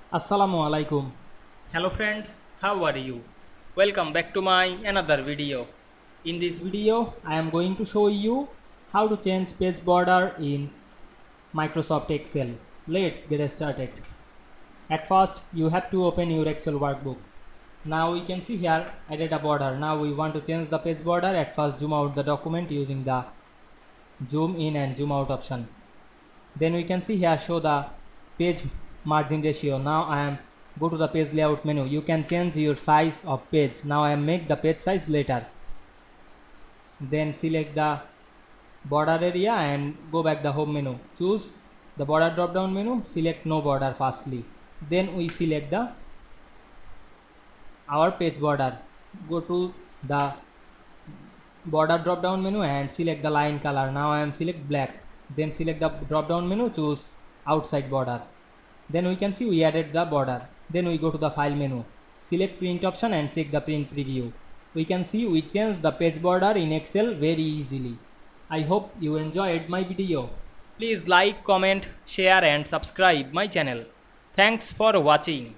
Assalamu Walaikum. Hello friends, how are you? Welcome back to my another video. In In this this video, I am going to show you how to change page border in Microsoft Excel. Let's get started. At first, you have to open your Excel workbook. Now we can see here added a border. Now we want to change the page border. At first, zoom out the document using the zoom in and zoom out option. Then we can see here show the page margin ratio. Now I am go to the page layout menu. You can change your size of page. Now I am make the page size later. Then select the border area and go back the home menu. Choose the border drop down menu. Select no border firstly. Then we select the our page border. Go to the border drop down menu and select the line color. Now I am select black. Then select the drop down menu, choose outside border. Then we can see we added the border. Then we go to the file menu, select print option and check the print preview. We can see we changed the page border in Excel very easily. I hope you enjoyed my video. please like, comment, share and subscribe my channel. Thanks for watching.